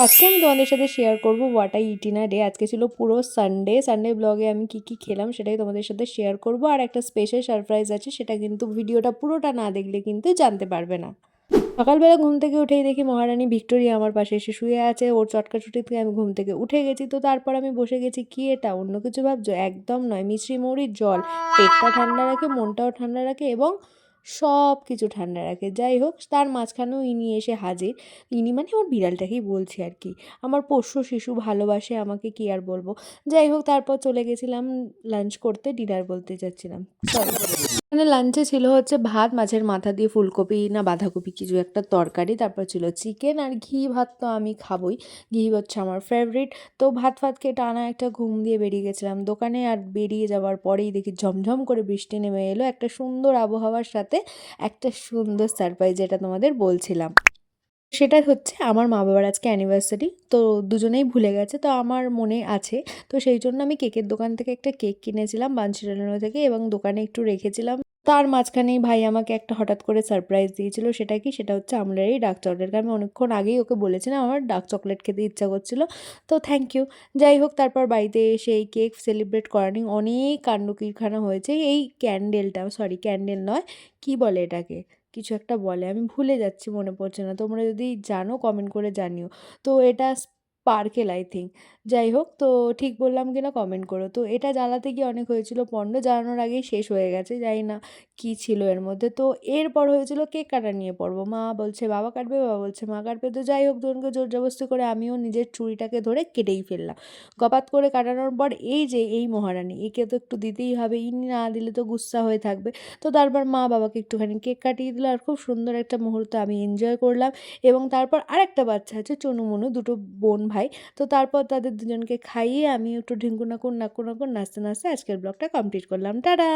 আজকে আমি তোমাদের সাথে শেয়ার করব what I it in a day. আজকে ছিল পুরো সানডে ব্লগে আমি কি খেলাম সেটাই তোমাদের সাথে শেয়ার করব। আর একটা স্পেশাল সারপ্রাইজ আছে, সেটা কিন্তু ভিডিওটা পুরোটা না দেখলে কিন্তু জানতে পারবে না। সকালবেলা ঘুম থেকে উঠেই দেখি মহারানী ভিক্টোরিয়া আমার পাশে এসে শুয়ে আছে, ওর চটকাচুটি থেকে আমি ঘুম থেকে উঠে গেছি। তো তারপর আমি বসে গেছি, কি এটা অন্য কিছু ভাবছো? একদম নয়, মিছরি মৌরির জল পেটটা ঠান্ডা রাখে, মনটাও ঠান্ডা রাখে এবং সব কিছু ঠান্ডা রাখে। যাই হোক, তার মাঝখানেও ইনি এসে হাজির। ইনি মানে আমার বিড়ালটাকেই বলছি আর কি। আমার পোষ্য শিশু ভালোবাসে আমাকে, কি আর বলবো। যাই হোক, তারপর চলে গেছিলাম লাঞ্চ করতে, ডিনার বলতে যাচ্ছিলাম, সরি। মানে লাঞ্চে ছিল হচ্ছে ভাত, মাছের মাথা দিয়ে ফুলকপি না বাঁধাকপি কিছু একটা তরকারি, তারপর ছিল চিকেন আর ঘি ভাত। তো আমি খাবই, ঘি হচ্ছে আমার ফেভারিট। তো ভাত ফাত খেয়ে টানা একটা ঘুম দিয়ে বেরিয়ে গেছিলাম দোকানে। আর বেরিয়ে যাওয়ার পরেই দেখি ঝমঝম করে বৃষ্টি নেমে এলো একটা সুন্দর আবহাওয়ার সাথে। একটা সুন্দর সারপ্রাইজ, যেটা তোমাদের বলছিলাম, সেটা হচ্ছে আমার মা বাবার আজকে অ্যানিভার্সারি। তো দুজনেই ভুলে গেছে, তো আমার মনে আছে। তো সেই জন্য আমি কেকের দোকান থেকে একটা কেক কিনেছিলাম বাঞ্ছিরানো থেকে, এবং দোকানে একটু রেখেছিলাম। তার মাঝখানেই ভাই আমাকে একটা হঠাৎ করে সারপ্রাইজ দিয়েছিল। সেটা কি? সেটা হচ্ছে আমরাই ডার্ক চকলেট। আমি অনেকক্ষণ আগেই ওকে বলেছিলাম আমার ডার্ক চকলেট খেতে ইচ্ছা করছিল। তো থ্যাংক ইউ। যাই হোক, তারপর বাড়িতে এসে এই কেক সেলিব্রেট করা নিয়ে অনেক কাণ্ড কিরখানা হয়েছে। এই ক্যান্ডেলটা, সরি ক্যান্ডেল নয়, কি বলে এটাকে, কিছু একটা বলে, আমি ভুলে যাচ্ছি, মনে পড়ছে না। তোমরা যদি জানো কমেন্ট করে জানিও। তো এটা স্পার্কেল আই থিঙ্ক। যাই হোক, তো ঠিক বললাম কিনা কমেন্ট করো। তো এটা জ্বালাতে গিয়ে অনেক হয়েছিল পণ্ড, জ্বালানোর আগেই শেষ হয়ে গেছে, জানি না কী ছিল এর মধ্যে। তো এরপর হয়েছিল কেক কাটা নিয়ে পড়বো। মা বলছে বাবা কাটবে, বাবা বলছে মা কাটবে। তো যাই হোক, দুজনকে জোর জবরদস্তি করে আমিও নিজের চুড়িটাকে ধরে কেটেই ফেললাম। গপাত করে কাটানোর পর এই যে এই মহারানী, একে তো একটু দিতেই হবে, ইনি না দিলে তো গুস্সা হয়ে থাকবে। তো তারপর মা বাবাকে একটুখানি কেক কাটিয়ে দিল, আর খুব সুন্দর একটা মুহূর্ত আমি এনজয় করলাম। এবং তারপর আরেকটা বাচ্চা আছে চনুমনু, দুটো বোন ভাই। তো তারপর তাদের দুজনকে খাইয়ে আমি একটু ঢিঙ্কুনাকুর নাকুর নাকুর নাচতে নাচতে আজকের ব্লগটা কমপ্লিট করলাম। টাটা।